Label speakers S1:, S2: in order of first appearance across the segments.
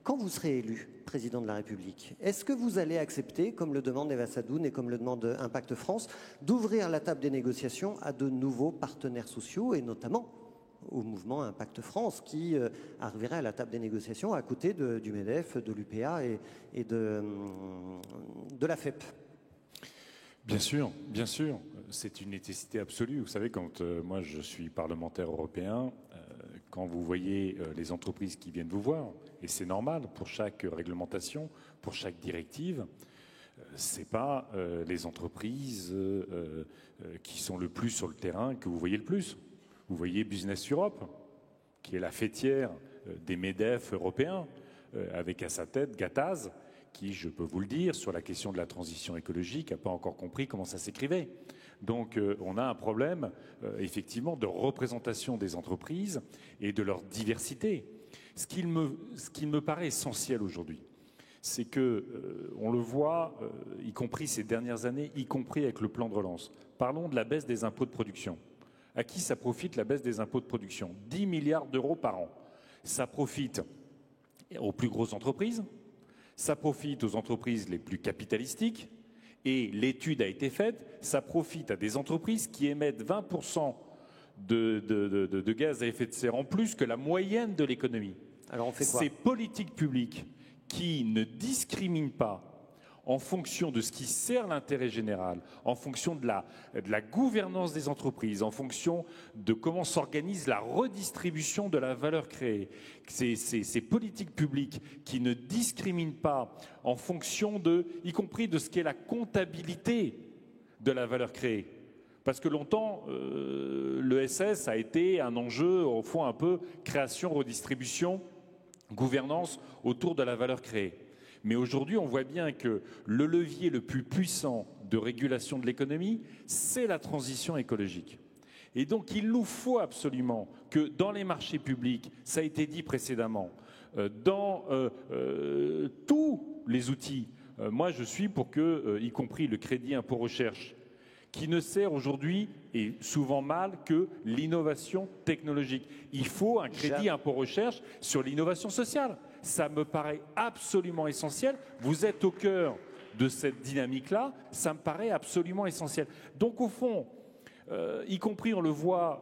S1: Quand vous serez élu président de la République, est-ce que vous allez accepter, comme le demande Eva Sadoun et comme le demande Impact France, d'ouvrir la table des négociations à de nouveaux partenaires sociaux et notamment au mouvement Impact France qui arriverait à la table des négociations à côté du MEDEF, de l'UPA et de la FEP?
S2: Bien sûr, c'est une nécessité absolue. Vous savez, quand moi je suis parlementaire européen, quand vous voyez les entreprises qui viennent vous voir, et c'est normal pour chaque réglementation, pour chaque directive, c'est pas les entreprises qui sont le plus sur le terrain que vous voyez le plus. Vous voyez Business Europe, qui est la fêtière des MEDEF européens, avec à sa tête Gattaz, qui, je peux vous le dire, sur la question de la transition écologique, n'a pas encore compris comment ça s'écrivait. Donc on a un problème, effectivement, de représentation des entreprises et de leur diversité. Ce qui me paraît essentiel aujourd'hui, c'est que, on le voit, y compris ces dernières années, y compris avec le plan de relance. Parlons de la baisse des impôts de production. À qui ça profite la baisse des impôts de production? 10 milliards d'euros par an. Ça profite aux plus grosses entreprises, ça profite aux entreprises les plus capitalistiques, et l'étude a été faite, ça profite à des entreprises qui émettent 20% de gaz à effet de serre en plus que la moyenne de l'économie.
S1: Alors on fait quoi?
S2: Ces politiques publiques qui ne discriminent pas en fonction de ce qui sert l'intérêt général, en fonction de la gouvernance des entreprises, en fonction de comment s'organise la redistribution de la valeur créée. Ces politiques publiques qui ne discriminent pas en fonction y compris de ce qu'est la comptabilité de la valeur créée. Parce que longtemps, l'ESS a été un enjeu, au fond, un peu création, redistribution, gouvernance autour de la valeur créée. Mais aujourd'hui, on voit bien que le levier le plus puissant de régulation de l'économie, c'est la transition écologique. Et donc, il nous faut absolument que dans les marchés publics, ça a été dit précédemment, dans tous les outils, moi je suis pour que, y compris le crédit impôt recherche, qui ne sert aujourd'hui, et souvent mal, que l'innovation technologique. Il faut un crédit impôt recherche sur l'innovation sociale. Ça me paraît absolument essentiel. Vous êtes au cœur de cette dynamique-là. Ça me paraît absolument essentiel. Donc au fond, y compris on le voit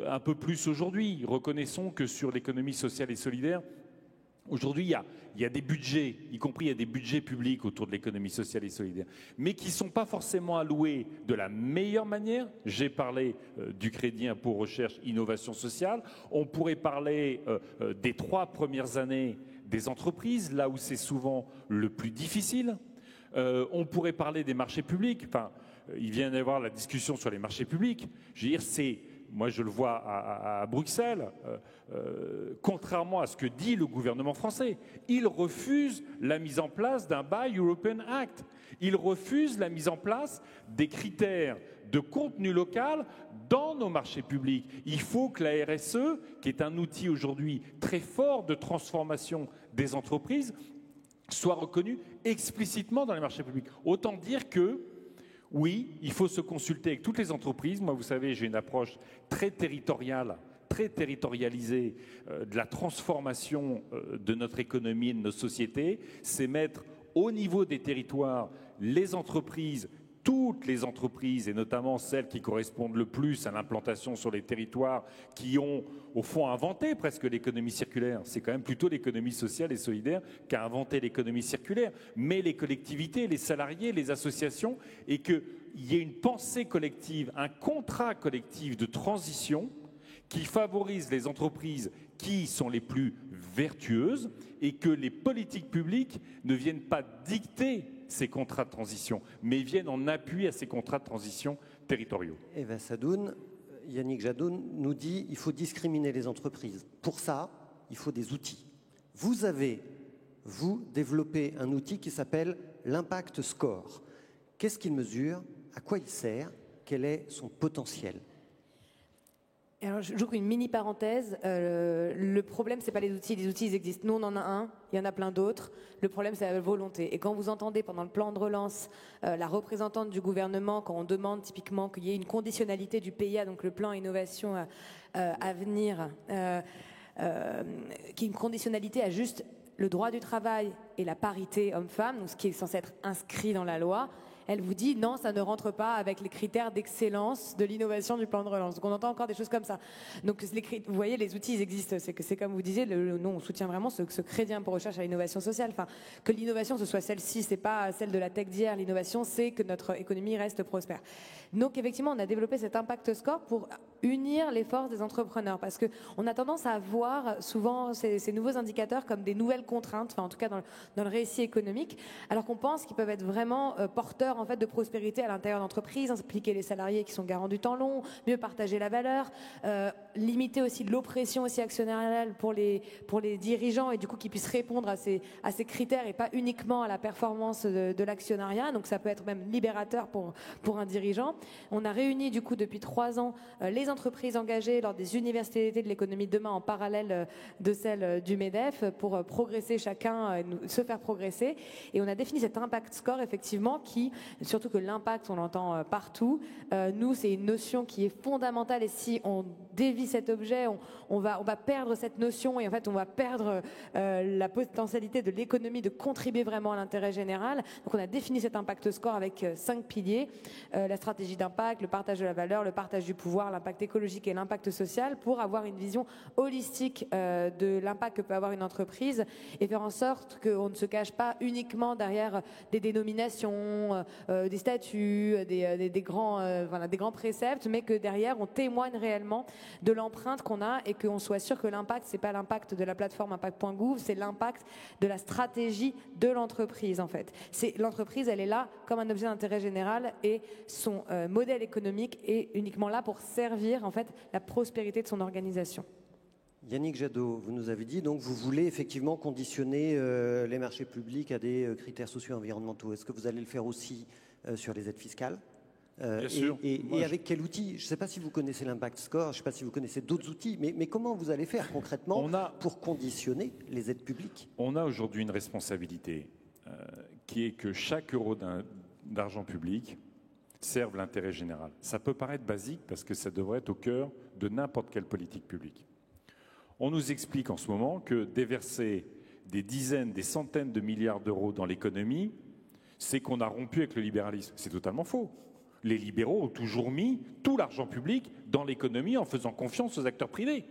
S2: un peu plus aujourd'hui, reconnaissons que sur l'économie sociale et solidaire, aujourd'hui, il y a des budgets, y compris il y a des budgets publics autour de l'économie sociale et solidaire, mais qui ne sont pas forcément alloués de la meilleure manière. J'ai parlé du crédit impôt recherche innovation sociale. On pourrait parler des 3 premières années des entreprises, là où c'est souvent le plus difficile. On pourrait parler des marchés publics. Enfin, il vient d'y avoir la discussion sur les marchés publics. Je veux dire, moi je le vois à Bruxelles, contrairement à ce que dit le gouvernement français, il refuse la mise en place d'un Buy European Act. Il refuse la mise en place des critères de contenu local dans nos marchés publics. Il faut que la RSE, qui est un outil aujourd'hui très fort de transformation des entreprises, soit reconnue explicitement dans les marchés publics. Autant dire que oui, il faut se consulter avec toutes les entreprises. Moi, vous savez, j'ai une approche très territoriale, très territorialisée de la transformation de notre économie et de nos sociétés. C'est mettre au niveau des territoires les entreprises, toutes les entreprises, et notamment celles qui correspondent le plus à l'implantation sur les territoires, qui ont au fond inventé presque l'économie circulaire. C'est quand même plutôt l'économie sociale et solidaire qui a inventé l'économie circulaire. Mais les collectivités, les salariés, les associations, et qu'il y ait une pensée collective, un contrat collectif de transition qui favorise les entreprises qui sont les plus vertueuses et que les politiques publiques ne viennent pas dicter ces contrats de transition, mais viennent en appui à ces contrats de transition territoriaux.
S1: Eva Sadoun, Yannick Jadot nous dit qu'il faut discriminer les entreprises. Pour ça, il faut des outils. Vous avez, développé un outil qui s'appelle l'Impact Score. Qu'est-ce qu'il mesure? À quoi il sert? Quel est son potentiel?
S3: Alors, j'ouvre une mini parenthèse. Le problème, c'est pas les outils ils existent. Nous, on en a un, il y en a plein d'autres. Le problème, c'est la volonté. Et quand vous entendez pendant le plan de relance la représentante du gouvernement, quand on demande typiquement qu'il y ait une conditionnalité du PIA, donc le plan innovation à venir, qui est une conditionnalité à juste le droit du travail et la parité homme-femme, donc ce qui est censé être inscrit dans la loi, elle vous dit non, ça ne rentre pas avec les critères d'excellence de l'innovation du plan de relance. Donc on entend encore des choses comme ça. Donc vous voyez, les outils ils existent. C'est comme vous disiez, nous on soutient vraiment ce crédit pour recherche à l'innovation sociale. Enfin, que l'innovation ce soit celle-ci, c'est pas celle de la tech d'hier. L'innovation, c'est que notre économie reste prospère. Donc effectivement, on a développé cet impact score pour unir les forces des entrepreneurs, parce que on a tendance à voir souvent ces nouveaux indicateurs comme des nouvelles contraintes, enfin en tout cas dans le récit économique, alors qu'on pense qu'ils peuvent être vraiment porteurs en fait de prospérité à l'intérieur d'entreprises, impliquer les salariés qui sont garants du temps long, mieux partager la valeur, limiter aussi l'oppression aussi actionnariale pour les dirigeants et du coup qu'ils puissent répondre à ces critères et pas uniquement à la performance de l'actionnariat. Donc ça peut être même libérateur pour un dirigeant. On a réuni du coup depuis 3 ans les entreprises engagées lors des universités d'été de l'économie de demain en parallèle de celle du MEDEF pour progresser chacun, se faire progresser. Et on a défini cet impact score effectivement qui, surtout que l'impact on l'entend partout, nous c'est une notion qui est fondamentale et si on dévie cet objet, on va perdre cette notion et en fait on va perdre la potentialité de l'économie de contribuer vraiment à l'intérêt général. Donc on a défini cet impact score avec 5 piliers, la stratégie d'impact, le partage de la valeur, le partage du pouvoir, l'impact écologique et l'impact social pour avoir une vision holistique de l'impact que peut avoir une entreprise et faire en sorte qu'on ne se cache pas uniquement derrière des dénominations, des statuts, des grands préceptes, mais que derrière on témoigne réellement de l'empreinte qu'on a et qu'on soit sûr que l'impact, c'est pas l'impact de la plateforme impact.gouv, c'est l'impact de la stratégie de l'entreprise en fait. L'entreprise, elle est là comme un objet d'intérêt général et son modèle économique est uniquement là pour servir en fait la prospérité de son organisation.
S1: Yannick Jadot, vous nous avez dit donc vous voulez effectivement conditionner les marchés publics à des critères sociaux et environnementaux. Est-ce que vous allez le faire aussi sur les aides fiscales ?
S2: Bien sûr.
S1: Et avec quel outil ? Je ne sais pas si vous connaissez l'impact score, je ne sais pas si vous connaissez d'autres outils, mais comment vous allez faire concrètement pour conditionner les aides publiques ?
S2: On a aujourd'hui une responsabilité qui est que chaque euro d'argent public serve l'intérêt général. Ça peut paraître basique parce que ça devrait être au cœur de n'importe quelle politique publique. On nous explique en ce moment que déverser des dizaines, des centaines de milliards d'euros dans l'économie, c'est qu'on a rompu avec le libéralisme. C'est totalement faux. Les libéraux ont toujours mis tout l'argent public dans l'économie en faisant confiance aux acteurs privés.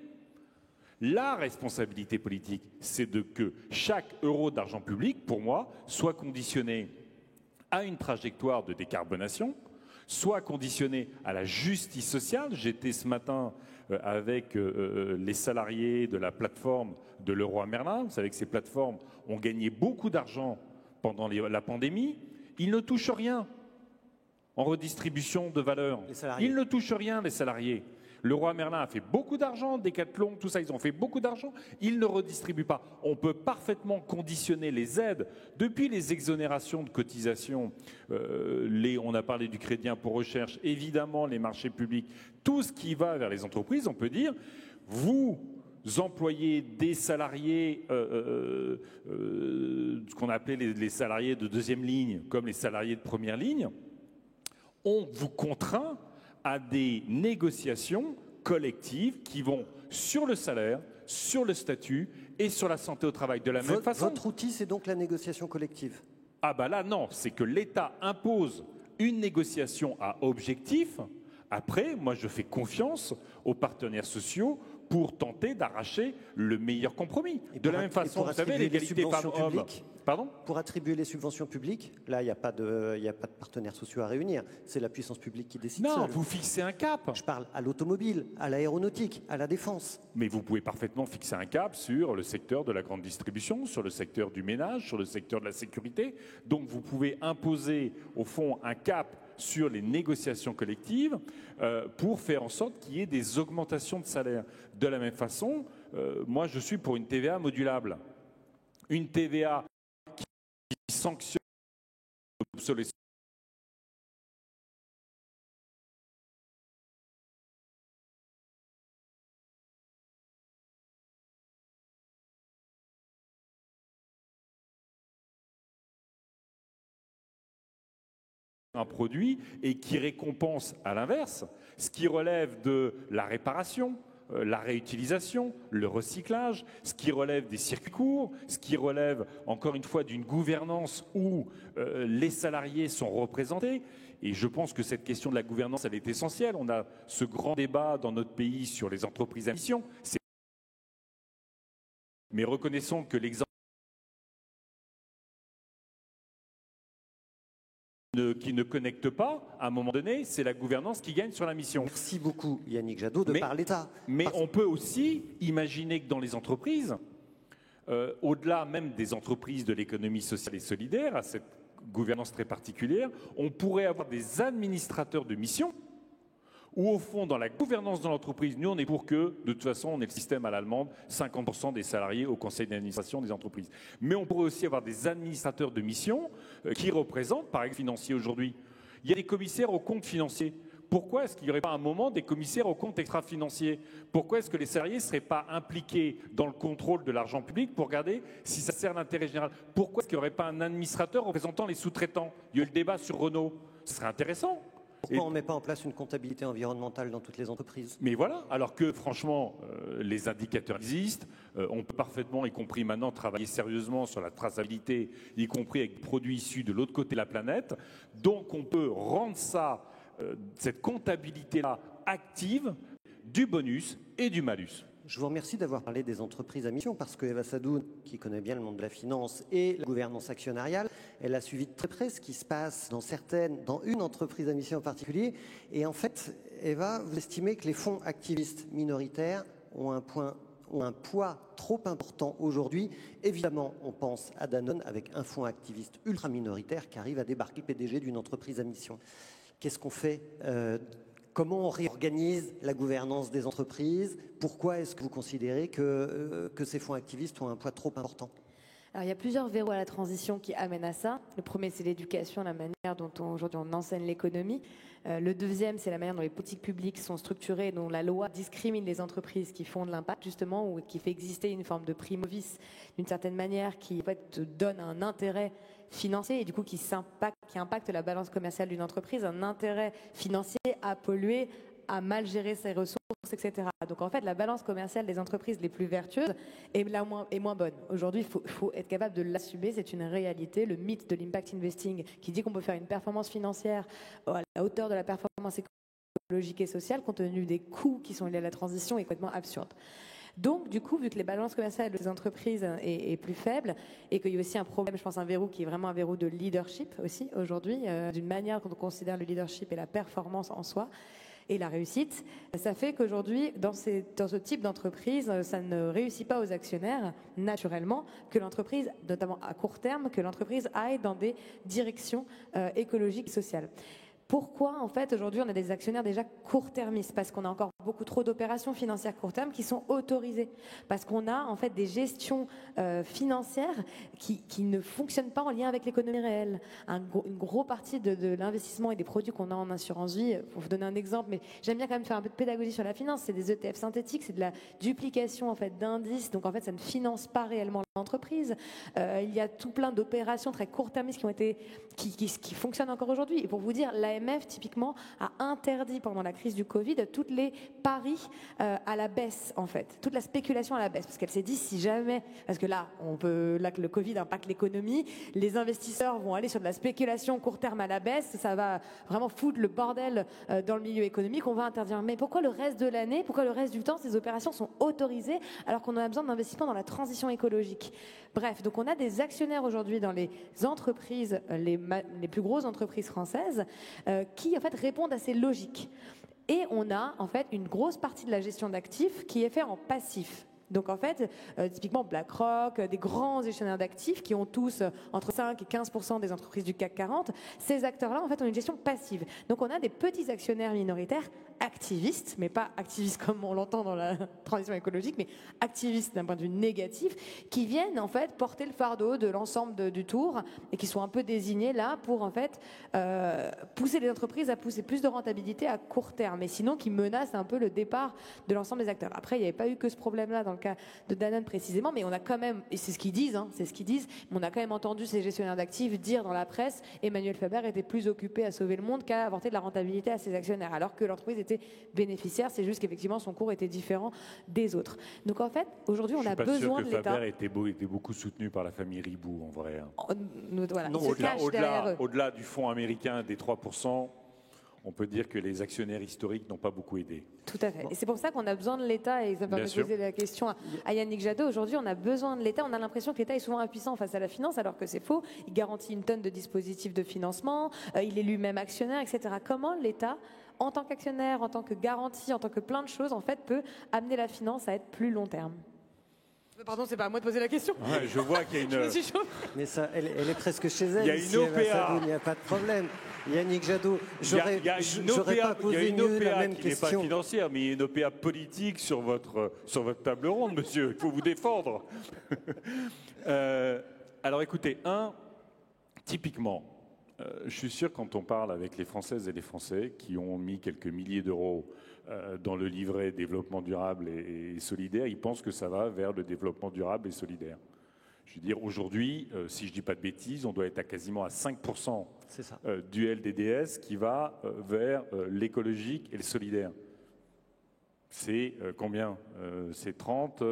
S2: La responsabilité politique, c'est que chaque euro d'argent public, pour moi, soit conditionné à une trajectoire de décarbonation, soit conditionné à la justice sociale. J'étais ce matin avec les salariés de la plateforme de Leroy Merlin. Vous savez que ces plateformes ont gagné beaucoup d'argent pendant la pandémie. Ils ne touchent rien en redistribution de valeur. Ils ne touchent rien, les salariés. Leroy Merlin a fait beaucoup d'argent, Decathlon, tout ça, ils ont fait beaucoup d'argent. Ils ne redistribuent pas. On peut parfaitement conditionner les aides, depuis les exonérations de cotisations, on a parlé du crédit impôt recherche, évidemment les marchés publics, tout ce qui va vers les entreprises, on peut dire, vous employez des salariés, ce qu'on appelait les salariés de deuxième ligne, comme les salariés de première ligne, on vous contraint à des négociations collectives qui vont sur le salaire, sur le statut et sur la santé au travail. De la même façon.
S1: Votre outil, c'est donc la négociation collective ?
S2: Ah bah là, non, c'est que l'État impose une négociation à objectif. Après, moi, je fais confiance aux partenaires sociaux pour tenter d'arracher le meilleur compromis. De la même façon, vous savez, l'égalité femmes-hommes. Pardon ?
S1: Pour attribuer les subventions publiques, là, il n'y a pas de partenaires sociaux à réunir. C'est la puissance publique qui décide.
S2: Non,
S1: seule.
S2: vous fixez un cap.
S1: Je parle à l'automobile, à l'aéronautique, à la défense.
S2: Mais vous pouvez parfaitement fixer un cap sur le secteur de la grande distribution, sur le secteur du ménage, sur le secteur de la sécurité. Donc vous pouvez imposer, au fond, un cap sur les négociations collectives pour faire en sorte qu'il y ait des augmentations de salaire. De la même façon, moi je suis pour une TVA modulable. Une TVA qui sanctionne l'obsolescence. Un produit et qui récompense à l'inverse ce qui relève de la réparation, la réutilisation, le recyclage, ce qui relève des circuits courts, ce qui relève encore une fois d'une gouvernance où les salariés sont représentés. Et je pense que cette question de la gouvernance, elle est essentielle. On a ce grand débat dans notre pays sur les entreprises à mission. Mais reconnaissons que l'exemple qui ne connecte pas, à un moment donné, c'est la gouvernance qui gagne sur la mission.
S1: Merci beaucoup Yannick Jadot de parler de ça.
S2: Mais on peut aussi imaginer que dans les entreprises, au-delà même des entreprises de l'économie sociale et solidaire, à cette gouvernance très particulière, on pourrait avoir des administrateurs de mission où au fond, dans la gouvernance de l'entreprise, nous on est pour que, de toute façon, on ait le système à l'allemande, 50% des salariés au conseil d'administration des entreprises. Mais on pourrait aussi avoir des administrateurs de mission qui représentent, par exemple, financiers aujourd'hui. Il y a des commissaires aux comptes financiers. Pourquoi est-ce qu'il n'y aurait pas un moment des commissaires aux comptes extra-financiers? Pourquoi est-ce que les salariés ne seraient pas impliqués dans le contrôle de l'argent public pour regarder si ça sert l'intérêt général? Pourquoi est-ce qu'il n'y aurait pas un administrateur représentant les sous-traitants? Il y a eu le débat sur Renault. Ce serait intéressant.
S1: Pourquoi on ne met pas en place une comptabilité environnementale dans toutes les entreprises?
S2: Mais voilà, alors que franchement, les indicateurs existent, on peut parfaitement, y compris maintenant, travailler sérieusement sur la traçabilité, y compris avec des produits issus de l'autre côté de la planète. Donc on peut rendre ça, cette comptabilité-là, active, du bonus et du malus.
S1: Je vous remercie d'avoir parlé des entreprises à mission parce que Eva Sadoun, qui connaît bien le monde de la finance et la gouvernance actionnariale, elle a suivi de très près ce qui se passe dans une entreprise à mission en particulier. Et en fait, Eva, vous estimez que les fonds activistes minoritaires ont un poids trop important aujourd'hui. Évidemment, on pense à Danone avec un fonds activiste ultra minoritaire qui arrive à débarquer le PDG d'une entreprise à mission. Qu'est-ce qu'on fait Comment on réorganise la gouvernance des entreprises? Pourquoi est-ce que vous considérez que ces fonds activistes ont un poids trop important?
S3: Alors, il y a plusieurs verrous à la transition qui amènent à ça. Le premier, c'est l'éducation, la manière dont aujourd'hui on enseigne l'économie. Le deuxième, c'est la manière dont les politiques publiques sont structurées, dont la loi discrimine les entreprises qui font de l'impact, justement, ou qui fait exister une forme de primo-vice, d'une certaine manière, qui en fait, donne un intérêt financier et du coup qui impacte la balance commerciale d'une entreprise, un intérêt financier à polluer, à mal gérer ses ressources, etc. Donc en fait, la balance commerciale des entreprises les plus vertueuses est moins bonne. Aujourd'hui, il faut être capable de l'assumer, c'est une réalité. Le mythe de l'impact investing qui dit qu'on peut faire une performance financière à la hauteur de la performance écologique et sociale, compte tenu des coûts qui sont liés à la transition, est complètement absurde. Donc, du coup, vu que les balances commerciales des entreprises est plus faible et qu'il y a aussi un problème, je pense, un verrou qui est vraiment un verrou de leadership aussi aujourd'hui, d'une manière dont on considère le leadership et la performance en soi et la réussite, ça fait qu'aujourd'hui, dans ce type d'entreprise, ça ne réussit pas aux actionnaires, naturellement, que l'entreprise, notamment à court terme, que l'entreprise aille dans des directions écologiques et sociales. Pourquoi, en fait, aujourd'hui, on a des actionnaires déjà court-termistes? Parce qu'on a encore beaucoup trop d'opérations financières court terme qui sont autorisées. Parce qu'on a, en fait, des gestions financières qui ne fonctionnent pas en lien avec l'économie réelle. Une grosse partie de l'investissement et des produits qu'on a en assurance vie, pour vous donner un exemple, mais j'aime bien quand même faire un peu de pédagogie sur la finance, c'est des ETF synthétiques, c'est de la duplication, en fait, d'indices. Donc, en fait, ça ne finance pas réellement l'entreprise. Il y a tout plein d'opérations très court-termistes qui fonctionnent encore aujourd'hui. Et pour vous dire, l'AMF, typiquement, a interdit pendant la crise du Covid toutes les paris à la baisse, en fait. Toute la spéculation à la baisse. Parce qu'elle s'est dit, si jamais, parce que là que le Covid impacte l'économie, les investisseurs vont aller sur de la spéculation court terme à la baisse, ça va vraiment foutre le bordel dans le milieu économique, on va interdire. Mais pourquoi le reste de l'année, pourquoi le reste du temps, ces opérations sont autorisées alors qu'on a besoin d'investissement dans la transition écologique? Bref, donc on a des actionnaires aujourd'hui dans les entreprises, les plus grosses entreprises françaises, qui en fait répondent à ces logiques. Et on a en fait une grosse partie de la gestion d'actifs qui est faite en passif. Donc en fait, typiquement BlackRock, des grands gestionnaires d'actifs qui ont tous entre 5 et 15% des entreprises du CAC 40, ces acteurs-là en fait ont une gestion passive. Donc on a des petits actionnaires minoritaires activistes, mais pas activistes comme on l'entend dans la transition écologique, mais activistes d'un point de vue négatif, qui viennent en fait porter le fardeau de l'ensemble du tour et qui sont un peu désignés là pour en fait pousser les entreprises à pousser plus de rentabilité à court terme, et sinon qui menacent un peu le départ de l'ensemble des acteurs. Après, il n'y avait pas eu que ce problème-là dans le cas de Danone précisément, mais on a quand même, et c'est ce qu'ils disent, mais on a quand même entendu ces gestionnaires d'actifs dire dans la presse Emmanuel Faber était plus occupé à sauver le monde qu'à apporter de la rentabilité à ses actionnaires, alors que l'entreprise était bénéficiaire, c'est juste qu'effectivement son cours était différent des autres. Donc en fait, aujourd'hui, on a besoin de l'État.
S2: Faber était beaucoup soutenu par la famille Ribot, en vrai.
S3: Voilà,
S2: Non, au-delà du fonds américain des 3%, on peut dire que les actionnaires historiques n'ont pas beaucoup aidé.
S3: Tout à fait. Et c'est pour ça qu'on a besoin de l'État, et ça me permet de poser la question à Yannick Jadot. Aujourd'hui, on a besoin de l'État. On a l'impression que l'État est souvent impuissant face à la finance, alors que c'est faux. Il garantit une tonne de dispositifs de financement, il est lui-même actionnaire, etc. Comment l'État, en tant qu'actionnaire, en tant que garantie, en tant que plein de choses, en fait, peut amener la finance à être plus long terme? Pardon, c'est pas à moi de poser la question.
S2: Ouais, je vois qu'il y a une...
S1: Mais ça, elle est presque chez elle.
S2: Il y a une OPA.
S1: Il n'y a pas de problème. Yannick Jadot, j'aurais pas posé
S2: une OPA
S1: la même
S2: qui n'est pas
S1: question.
S2: financière, mais il y a une OPA politique sur votre table ronde, monsieur. Il faut vous défendre. Alors écoutez, typiquement, je suis sûr quand on parle avec les Françaises et les Français qui ont mis quelques milliers d'euros dans le livret développement durable et solidaire, ils pensent que ça va vers le développement durable et solidaire. Je veux dire, aujourd'hui, si je ne dis pas de bêtises, on doit être à quasiment à 5% du LDDS qui va vers l'écologique et le solidaire. C'est combien c'est 30,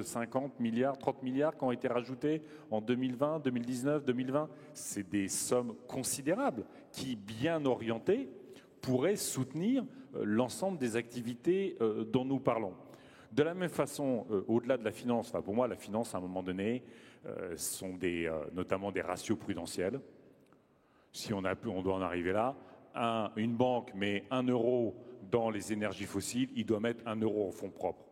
S2: 50 milliards, 30 milliards qui ont été rajoutés en 2020, 2019, 2020. C'est des sommes considérables qui, bien orientées, pourraient soutenir l'ensemble des activités dont nous parlons. De la même façon, au-delà de la finance, enfin pour moi, la finance, à un moment donné, sont notamment des ratios prudentiels. Si on doit en arriver là, une banque met 1 euro dans les énergies fossiles, il doit mettre 1 euro en fonds propres.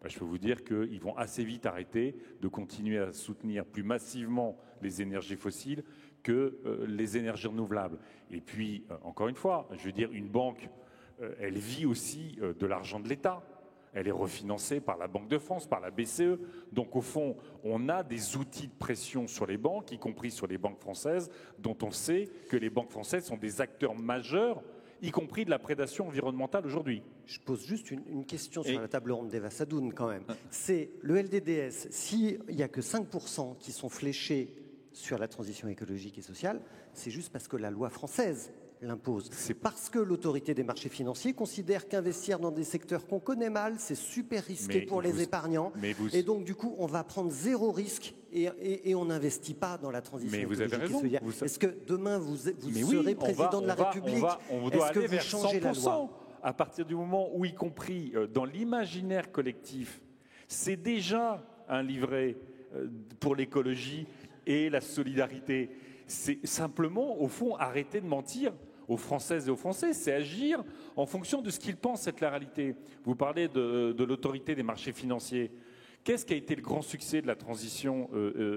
S2: Ben, je peux vous dire qu'ils vont assez vite arrêter de continuer à soutenir plus massivement les énergies fossiles que les énergies renouvelables. Et puis, encore une fois, je veux dire, une banque, elle vit aussi de l'argent de l'État. Elle est refinancée par la Banque de France, par la BCE. Donc, au fond, on a des outils de pression sur les banques, y compris sur les banques françaises, dont on sait que les banques françaises sont des acteurs majeurs, y compris de la prédation environnementale aujourd'hui.
S1: Je pose juste une question sur la table ronde d'Eva Sadoun quand même. C'est le LDDS, s'il n'y a que 5% qui sont fléchés sur la transition écologique et sociale, c'est juste parce que la loi française l'impose. C'est parce que l'autorité des marchés financiers considère qu'investir dans des secteurs qu'on connaît mal, c'est super risqué pour les épargnants. Et donc, du coup, on va prendre 0 risque et on n'investit pas dans la transition écologique.
S2: Mais vous avez raison.
S1: Est-ce que demain, vous serez président de la République?
S2: On doit aller vers 100%. À partir du moment où, y compris dans l'imaginaire collectif, c'est déjà un livret pour l'écologie et la solidarité. C'est simplement, au fond, arrêter de mentir aux Françaises et aux Français. C'est agir en fonction de ce qu'ils pensent être la réalité. Vous parlez de l'autorité des marchés financiers. Qu'est-ce qui a été le grand succès de la transition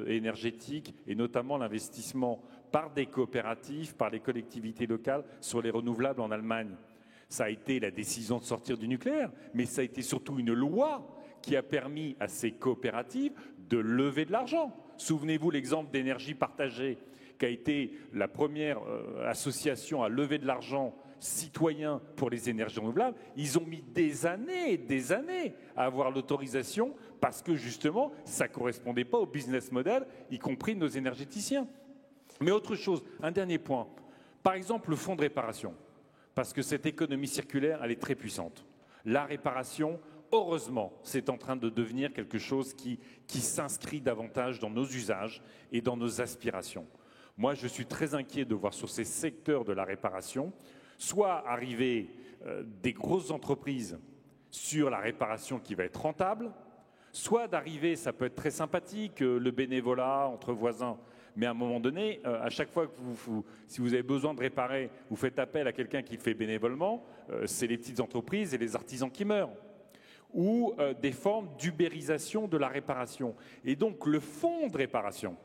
S2: énergétique et notamment l'investissement par des coopératives, par les collectivités locales sur les renouvelables en Allemagne? Ça a été la décision de sortir du nucléaire, mais ça a été surtout une loi qui a permis à ces coopératives de lever de l'argent. Souvenez-vous l'exemple d'énergie partagée, qui a été la première association à lever de l'argent citoyen pour les énergies renouvelables. Ils ont mis des années et des années à avoir l'autorisation parce que justement, ça ne correspondait pas au business model, y compris de nos énergéticiens. Mais autre chose, un dernier point. Par exemple, le fonds de réparation. Parce que cette économie circulaire, elle est très puissante. La réparation, heureusement, c'est en train de devenir quelque chose qui s'inscrit davantage dans nos usages et dans nos aspirations. Moi, je suis très inquiet de voir sur ces secteurs de la réparation, soit arriver des grosses entreprises sur la réparation qui va être rentable, soit d'arriver, ça peut être très sympathique, le bénévolat entre voisins, mais à un moment donné, à chaque fois que si vous avez besoin de réparer, vous faites appel à quelqu'un qui le fait bénévolement, c'est les petites entreprises et les artisans qui meurent. Ou des formes d'ubérisation de la réparation. Et donc le fonds de réparation,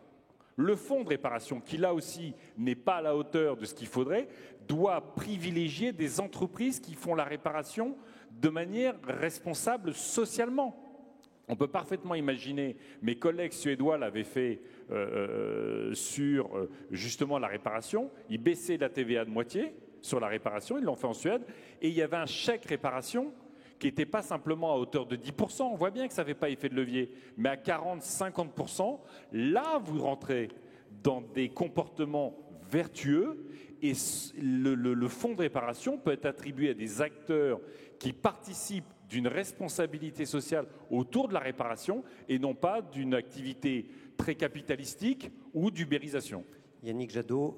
S2: qui là aussi n'est pas à la hauteur de ce qu'il faudrait, doit privilégier des entreprises qui font la réparation de manière responsable socialement. On peut parfaitement imaginer, mes collègues suédois l'avaient fait sur justement la réparation, ils baissaient la TVA de moitié sur la réparation, ils l'ont fait en Suède, et il y avait un chèque réparation qui n'était pas simplement à hauteur de 10%, on voit bien que ça ne fait pas effet de levier, mais à 40-50%, là, vous rentrez dans des comportements vertueux et le fonds de réparation peut être attribué à des acteurs qui participent d'une responsabilité sociale autour de la réparation et non pas d'une activité très capitalistique ou d'ubérisation.
S1: Yannick Jadot,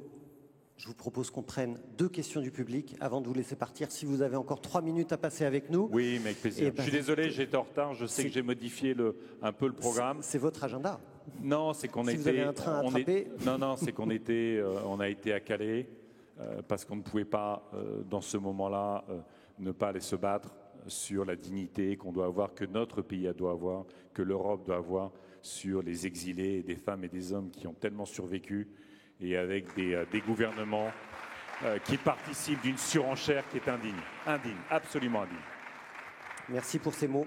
S1: je vous propose qu'on prenne 2 questions du public avant de vous laisser partir. Si vous avez encore 3 minutes à passer avec nous.
S2: Oui, mais avec plaisir. Je suis désolé, j'étais en retard. Je sais que j'ai modifié un peu le programme.
S1: C'est votre agenda.
S2: Non, c'est qu'on
S1: si vous avez un train à attraper.
S2: Non, c'est qu'on on a été à Calais parce qu'on ne pouvait pas, dans ce moment-là, ne pas aller se battre sur la dignité qu'on doit avoir, que notre pays doit avoir, que l'Europe doit avoir sur les exilés, des femmes et des hommes qui ont tellement survécu et avec des gouvernements qui participent d'une surenchère qui est indigne, absolument indigne.
S1: Merci pour ces mots.